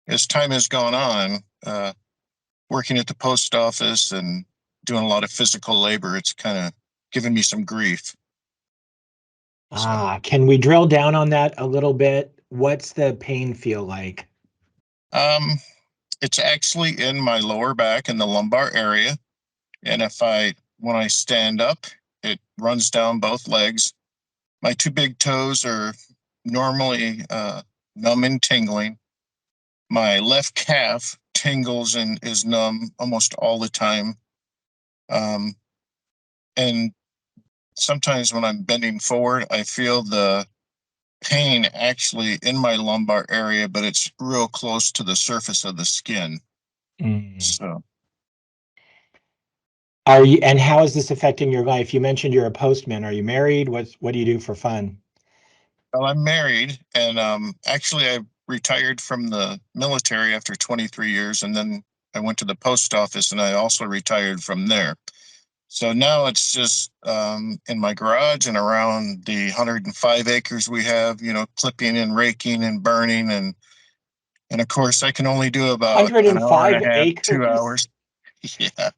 as time has gone on, working at the post office and doing a lot of physical labor, it's kind of given me some grief. So, Can we drill down on that a little bit? What's the pain feel like? um, it's actually in my lower back in the lumbar area. And when I stand up, it runs down both legs. My two big toes are normally numb and tingling. My left calf tingles and is numb almost all the time. Um, and sometimes when I'm bending forward, I feel the pain actually in my lumbar area, but it's real close to the surface of the skin. Mm. So, And how is this affecting your life? You mentioned you're a postman. Are you married? What do you do for fun? well, I'm married, and actually, I retired from the military after 23 years, and then I went to the post office, and I also retired from there. So now it's just in my garage and around the 105 acres we have, clipping and raking and burning, and of course I can only do about an hour and 105 a half, two acres? hours. Yeah,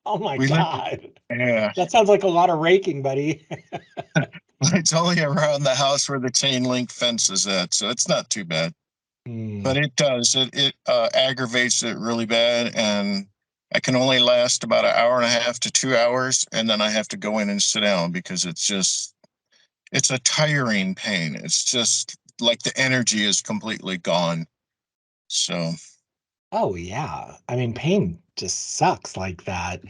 Oh my we live. God. Yeah, That sounds like a lot of raking, buddy. it's only around the house where the chain link fence is at, so it's not too bad. Hmm. But it does. It aggravates it really bad, and I can only last about an hour and a half to 2 hours, and then I have to go in and sit down because it's a tiring pain. It's just like the energy is completely gone. So Oh yeah. I mean, pain just sucks like that.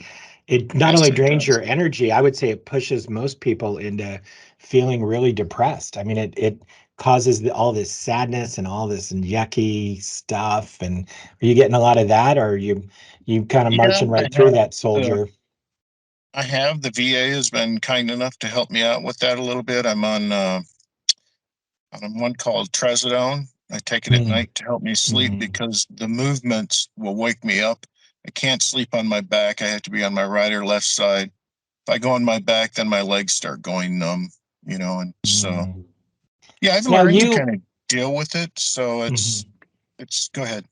It not yes, only it drains does. your energy, I would say it pushes most people into feeling really depressed. I mean, it causes all this sadness and all this yucky stuff. And are you getting a lot of that, or are you kind of Yeah, marching right through that, the soldier? I have the VA has been kind enough to help me out with that a little bit. I'm on one called Trazodone. I take it at Mm, night to help me sleep mm. because the movements will wake me up. I can't sleep on my back. I have to be on my right or left side. If I go on my back, then my legs start going numb, and so Mm. yeah, I've Now learned to you, kind of deal with it. So Mhm. it's go ahead.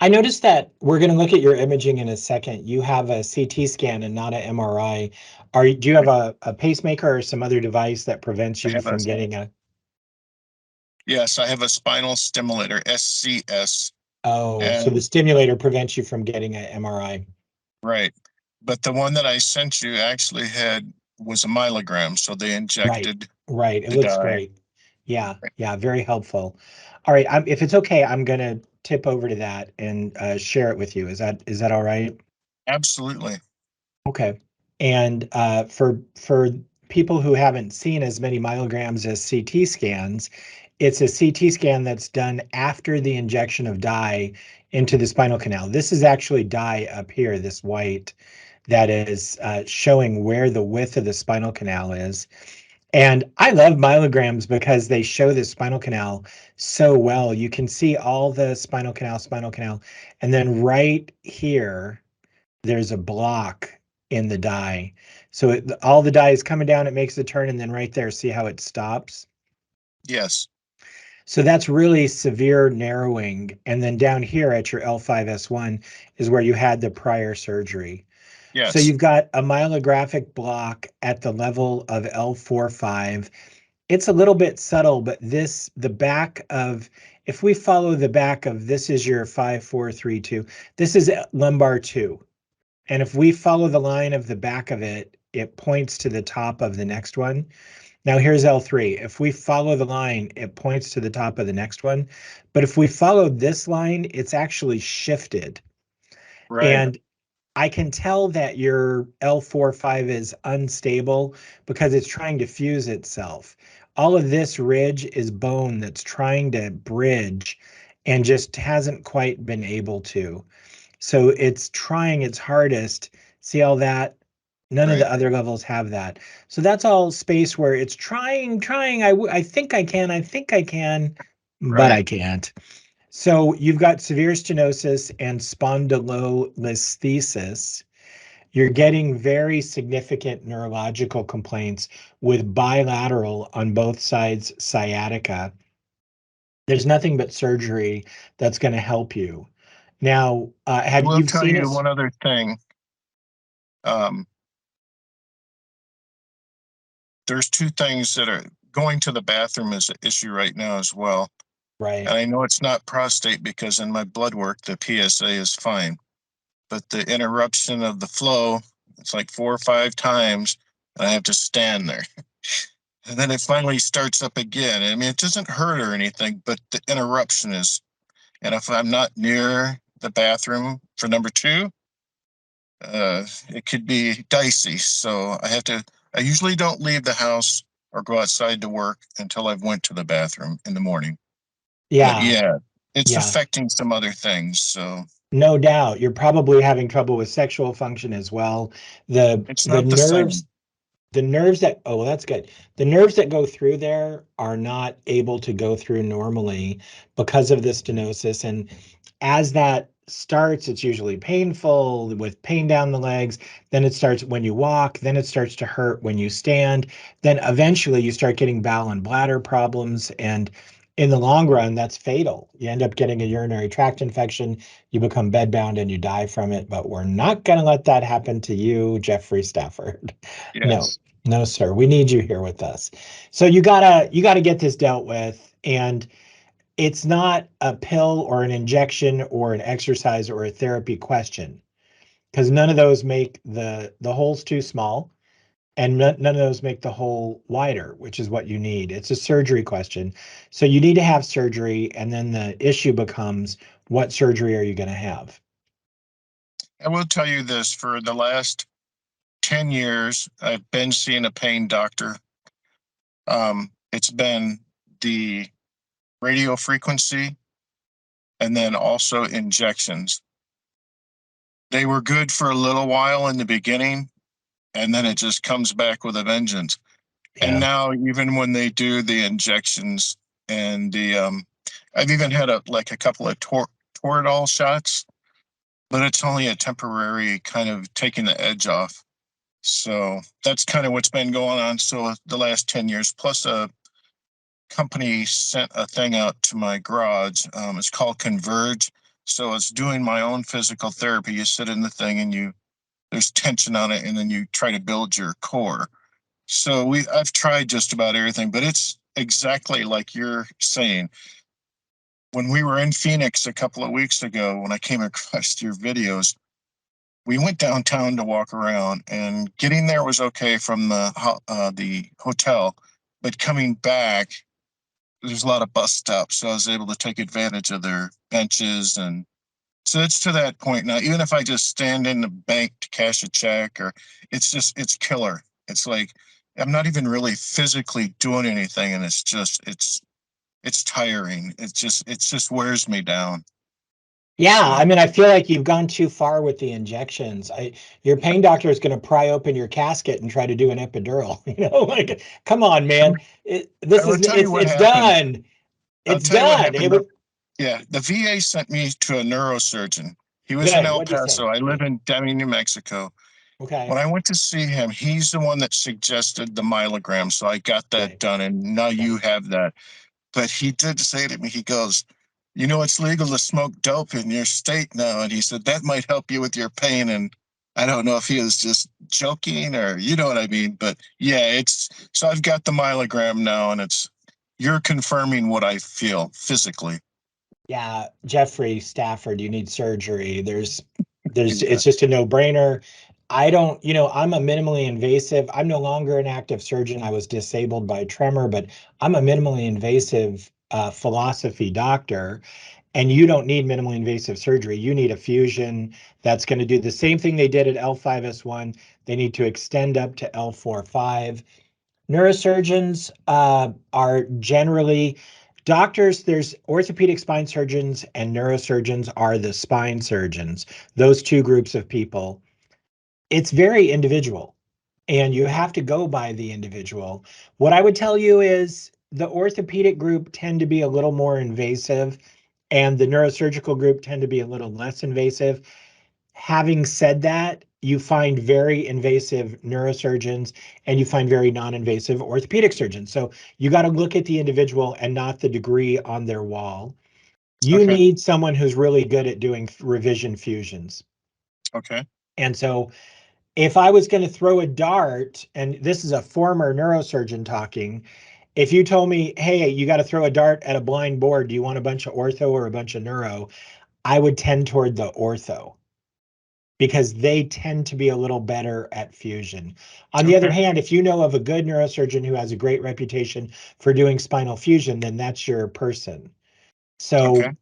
I noticed that we're going to look at your imaging in a second. You have a CT scan and not an MRI. Do you have a pacemaker or some other device that prevents I you have a from getting a, Yes, I have a spinal stimulator, SCS, oh, so the and stimulator prevents you from getting an MRI. right. But the one that I sent you actually had was a myelogram, so they Right, injected right. It the looks dye. great. Yeah, yeah, very helpful. All right, if it's okay, I'm going to tip over to that and share it with you. Is that all right? Absolutely. Okay. And for people who haven't seen as many myograms as CT scans, it's a CT scan that's done after the injection of dye into the spinal canal. This is actually dye up here, this white, that is showing where the width of the spinal canal is. And I love myograms because they show the spinal canal so well. You can see all the spinal canal, and then right here there's a block in the die. So all the die is coming down, it makes the turn, and then right there, see how it stops? Yes. So that's really severe narrowing. And then down here at your L5S1 is where you had the prior surgery. So Yes. you've got a myelographic block at the level of L4-5. It's a little bit subtle, but the back of, if we follow the back of, this is your 5-4-3-2, this is lumbar 2. And if we follow the line of the back of it, it points to the top of the next one. Now here's L3. If we follow the line, it points to the top of the next one. But if we follow this line, it's actually shifted. Right. And I can tell that your L4-5 is unstable because it's trying to fuse itself. All of this ridge is bone that's trying to bridge and just hasn't quite been able to. So it's trying its hardest. See all that? None of Right. the other levels have that. So that's all space where it's trying. I think I can, but Right. I can't. So you've got severe stenosis and spondylolisthesis. You're getting very significant neurological complaints with bilateral on both sides sciatica. There's nothing but surgery that's going to help you. Now, I have will you tell seen you us? one other thing. Um, there's two things that are going to the bathroom is an issue right now as well. Right. And I know it's not prostate because in my blood work, the PSA is fine. But the interruption of the flow, it's like 4 or 5 times, and I have to stand there. And then it finally starts up again. I mean, it doesn't hurt or anything, but the interruption is, and if I'm not near the bathroom for number two, it could be dicey. So I usually don't leave the house or go outside to work until I've went to the bathroom in the morning. But Yeah. yeah, it's Yeah. affecting some other things. So No doubt. You're probably having trouble with sexual function as well. The it's the not the nerves same. the nerves that oh well, that's good. The nerves that go through there are not able to go through normally because of the stenosis. And as that starts, it's usually painful with pain down the legs. Then it starts when you walk, then it starts to hurt when you stand. Then eventually you start getting bowel and bladder problems. And in the long run, that's fatal. You end up getting a urinary tract infection, you become bedbound and you die from it. But we're not going to let that happen to you, Jeffrey Stafford. No, Yes. no, sir. We need you here with us. So you gotta get this dealt with. And it's not a pill or an injection or an exercise or a therapy question, because none of those make the holes too small, and none of those make the hole wider, which is what you need. It's a surgery question. So you need to have surgery, and then the issue becomes, what surgery are you going to have? I will tell you this for the last 10 years, I've been seeing a pain doctor. It's been the radio frequency and then also injections. They were good for a little while in the beginning, and then it just comes back with a vengeance. And Yeah. now, even when they do the injections and I've even had a couple of Toradol shots, but it's only a temporary kind of taking the edge off. So that's kind of what's been going on. So the last 10 years, plus a company sent a thing out to my garage. It's called Converge. So it's doing my own physical therapy. You sit in the thing and there's tension on it, and then you try to build your core. So I've tried just about everything, but it's exactly like you're saying. When we were in Phoenix a couple of weeks ago, when I came across your videos, we went downtown to walk around, and getting there was okay from the hotel, but coming back, there's a lot of bus stops, so I was able to take advantage of their benches, and so it's to that point now. Even if I just stand in the bank to cash a check, or it's killer. It's like I'm not even really physically doing anything, and it's tiring. It just wears me down. Yeah, I So mean, I feel like you've gone too far with the injections. Your pain doctor is going to pry open your casket and try to do an epidural. Like, come on, man. I will tell you what It's happened. done. I'll It's tell you what done. It happened. was Yeah, the VA sent me to a neurosurgeon. He was in good. El What'd you Paso. say? I live Good. in Deming, New Mexico. Okay. When I went to see him, he's the one that suggested the myelogram. So I got that Right. done, and now you Right. have that. But he did say to me, he goes, it's legal to smoke dope in your state now. And he said, that might help you with your pain. And I don't know if he was just joking or you know what I mean. But yeah, so I've got the myelogram now, and you're confirming what I feel physically. Yeah, Jeffrey Stafford, you need surgery. Yeah. It's just a no-brainer. I don't, I'm a minimally invasive. I'm no longer an active surgeon. I was disabled by tremor, but I'm a minimally invasive philosophy doctor. And you don't need minimally invasive surgery. You need a fusion that's going to do the same thing they did at L5S1. They need to extend up to L4-5. Neurosurgeons are generally doctors. There's orthopedic spine surgeons and neurosurgeons are the spine surgeons, those two groups of people. It's very individual, and you have to go by the individual. What I would tell you is the orthopedic group tend to be a little more invasive, and the neurosurgical group tend to be a little less invasive. Having said that, you find very invasive neurosurgeons and you find very non-invasive orthopedic surgeons. So you got to look at the individual and not the degree on their wall. You Okay. need someone who's really good at doing revision fusions. Okay. And so if I was going to throw a dart, and this is a former neurosurgeon talking, if you told me, hey, you got to throw a dart at a blind board, do you want a bunch of ortho or a bunch of neuro? I would tend toward the ortho because they tend to be a little better at fusion. On the other Okay. hand, if you know of a good neurosurgeon who has a great reputation for doing spinal fusion, then that's your person. Okay. So,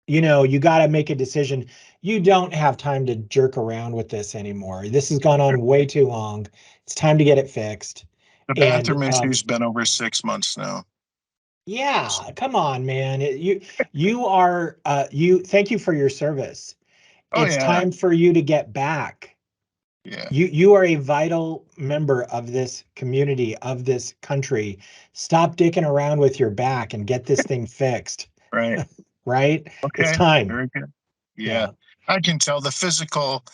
you got to make a decision. You don't have time to jerk around with this anymore. This has gone on way too long. It's time to get it fixed. The And bathroom issue's been over 6 months now. yeah, come on, man. Thank you for your service. Oh It's yeah. time for you to get back. Yeah. You are a vital member of this community, of this country. Stop dicking around with your back and get this thing fixed, Right. right? It's Okay. time. Very good. Yeah. Yeah. I can tell the physical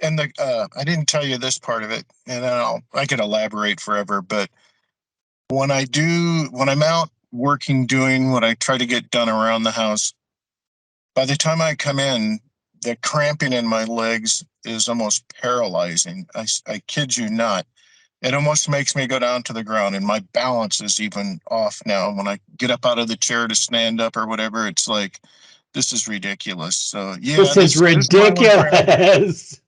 and the I didn't tell you this part of it, and I could elaborate forever, but when I'm out working doing what I try to get done around the house, by the time I come in, the cramping in my legs is almost paralyzing. I kid you not. It almost makes me go down to the ground, and my balance is even off now. When I get up out of the chair to stand up or whatever, it's like, this is ridiculous. So yeah, This is this myelogram, ridiculous.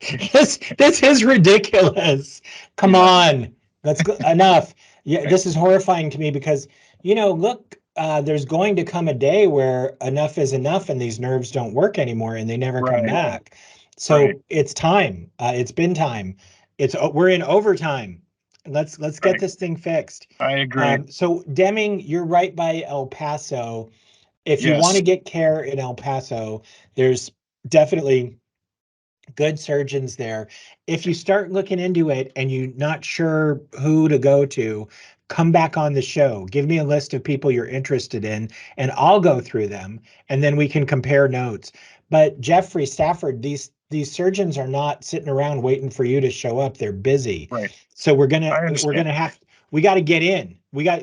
This is ridiculous. Come yeah, on. That's good enough. Yeah, this is horrifying to me because, look, there's going to come a day where enough is enough and these nerves don't work anymore and they never come right, back. right, So it's time. It's been time. We're in overtime. Let's get right. this thing fixed. I agree. So Deming, you're right by El Paso. If you want to Yes, get care in El Paso, there's definitely good surgeons there. If you start looking into it and you're not sure who to go to, come back on the show. Give me a list of people you're interested in, and I'll go through them, and then we can compare notes. But Jeffrey Stafford, these surgeons are not sitting around waiting for you to show up. They're busy. right. So I we're understand. gonna have we got to get in. We got,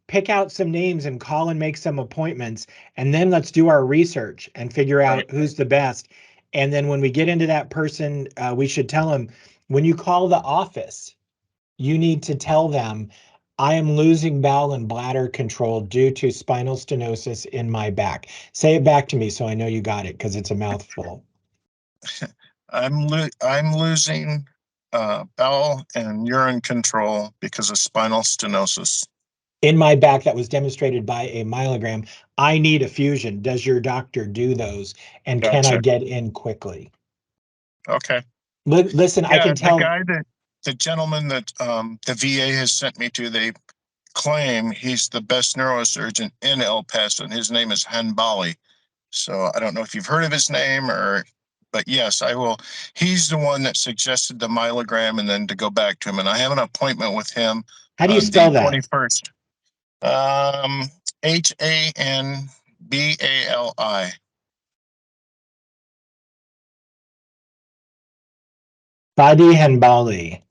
pick out some names and call and make some appointments, and then let's do our research and figure Right. out who's the best. And then when we get into that person, we should tell them when you call the office, you need to tell them, I am losing bowel and bladder control due to spinal stenosis in my back. Say it back to me so I know you got it because it's a mouthful. I'm losing bowel and urine control because of spinal stenosis. In my back that was demonstrated by a myelogram. I need a fusion. Does your doctor do those? And can I Gotcha. get in quickly? Okay. Listen, I Yeah, can tell. the gentleman that the VA has sent me to, they claim he's the best neurosurgeon in El Paso, and his name is Hanbali. So I don't know if you've heard of his name but yes, I will. He's the one that suggested the myelogram and then to go back to him. And I have an appointment with him How do you on the spell that? 21st. Um, Hanbali. Fadi Hanbali.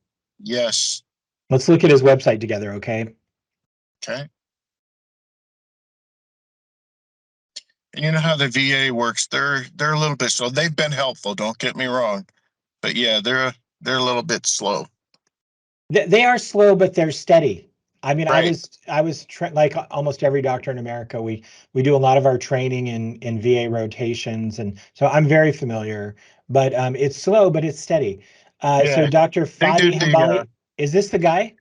Yes. Let's look at his website together, okay? Okay. And you know how the VA works. They're a little bit slow. They've been helpful, don't get me wrong. But yeah, they're a little bit slow. They are slow, but they're steady. I mean, Right. like almost every doctor in America. We do a lot of our training in VA rotations, and so I'm very familiar. But it's slow, but it's steady. So Yeah. Dr. They Fadi did the Hambali, is this the guy?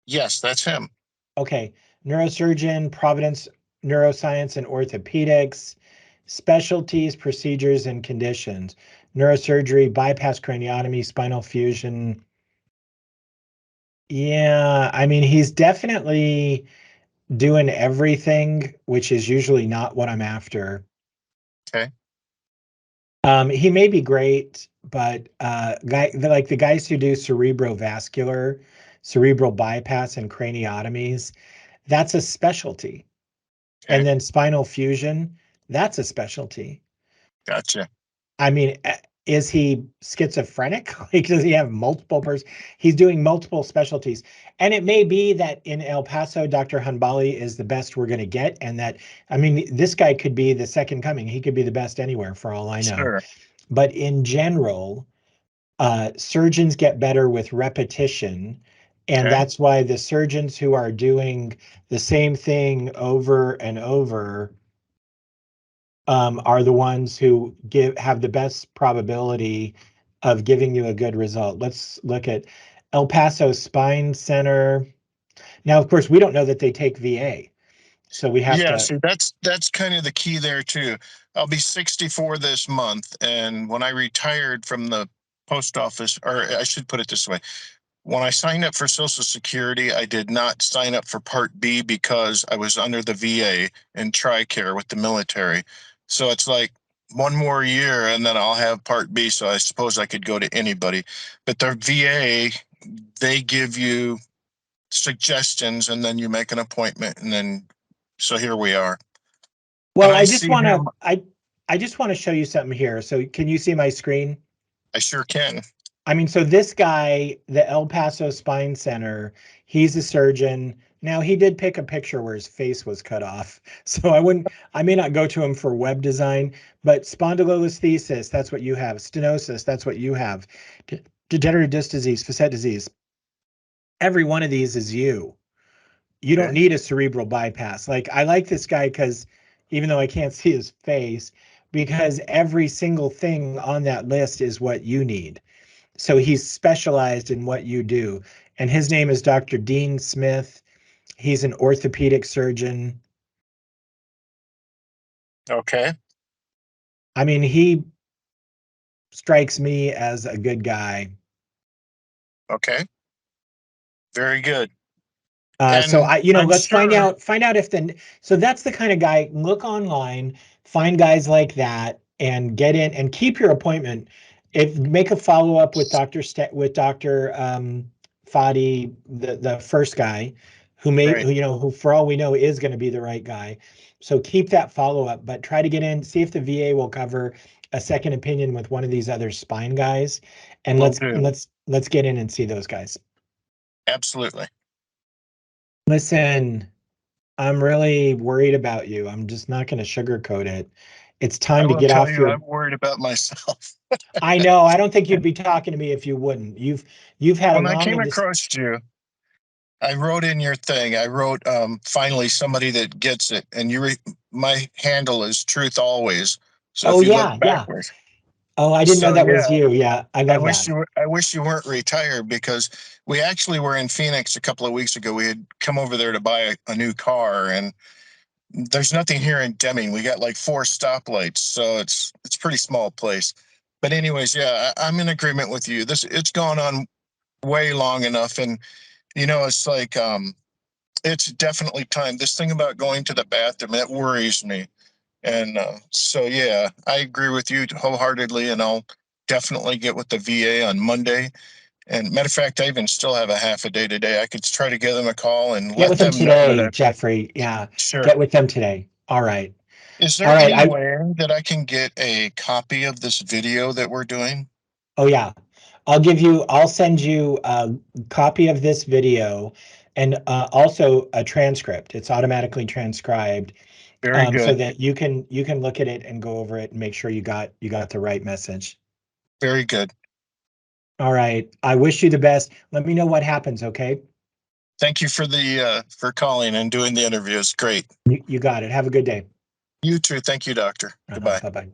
yes, that's him. Okay, neurosurgeon, Providence Neuroscience and Orthopedics, specialties, procedures, and conditions, neurosurgery, bypass craniotomy, spinal fusion. Yeah, I mean, he's definitely doing everything, which is usually not what I'm after. Okay. He may be great, but like the guys who do cerebrovascular, cerebral bypass and craniotomies, that's a specialty. And Okay. then spinal fusion, that's a specialty. Gotcha. I mean, Is he schizophrenic? Like, does he have multiple He's doing multiple specialties. And it may be that in El Paso, Dr. Hanbali is the best we're going to get. And that, I mean, this guy could be the second coming. He could be the best anywhere for all I know. Sure. But in general, surgeons get better with repetition. And Okay. that's why the surgeons who are doing the same thing over and over are the ones who have the best probability of giving you a good result. Let's look at El Paso Spine Center. Now, of course, we don't know that they take VA, so we have Yeah, to. see, that's kind of the key there too. I'll be 64 this month, and when I retired from the post office, or I should put it this way, when I signed up for Social Security, I did not sign up for Part B because I was under the VA and TRICARE with the military. So it's like one more year and then I'll have Part B. So I suppose I could go to anybody. But the VA, they give you suggestions and then you make an appointment. And then, so here we are. And Well, I see him. I just want to show you something here. So can you see my screen? I sure can. I mean, so this guy, the El Paso Spine Center, he's a surgeon. Now he did pick a picture where his face was cut off. So I may not go to him for web design, but spondylolisthesis, that's what you have. Stenosis, that's what you have. Degenerative disc disease, facet disease. Every one of these is you. You don't Okay. need a cerebral bypass. Like, I like this guy because even though I can't see his face, because every single thing on that list is what you need. So he's specialized in what you do. And his name is Dr. Dean Smith. He's an orthopedic surgeon. Okay. I mean, he strikes me as a good guy. Okay. Very good. So And I'm let's find sure, out if so that's the kind of guy, look online, find guys like that and get in and keep your appointment. If make a follow up with Dr. Fadi, the first guy right. who for all we know is going to be the right guy. So keep that follow up, but try to get in, see if the VA will cover a second opinion with one of these other spine guys. And Will do. let's get in and see those guys. Absolutely. Listen, I'm really worried about you. I'm just not going to sugarcoat it. It's I time to will get tell off you, your. I'm worried about myself. I know. I don't think you'd be talking to me if you wouldn't. You've had a When I long came and this. across you, I wrote in your thing, I wrote, finally somebody that gets it. And my handle is truth always. So Oh if you look yeah, yeah. backwards. Oh, I didn't know So that yeah, was you. Yeah, I love that. I wish you weren't retired because we actually were in Phoenix a couple of weeks ago. We had come over there to buy a new car, and there's nothing here in Deming. We got like 4 stoplights, so it's a pretty small place. But anyways, yeah, I'm in agreement with you. It's gone on way long enough, and it's like it's definitely time. This thing about going to the bathroom, that worries me. And so yeah, I agree with you wholeheartedly, and I'll definitely get with the VA on Monday. And matter of fact, I even still have a half a day today. I could try to give them a call and Get let with them them know that today, I Jeffrey. Yeah, sure. get with them today. All right. Is All there right. any way that I can get a copy of this video that we're doing? Oh yeah. I'll send you a copy of this video and also a transcript. It's automatically transcribed, Very so good. that you can look at it and go over it and make sure you got the right message. Very good. All right. I wish you the best. Let me know what happens, okay? Thank you for the for calling and doing the interview. It's great. You got it. Have a good day. You too. Thank you, doctor. Goodbye. Bye bye.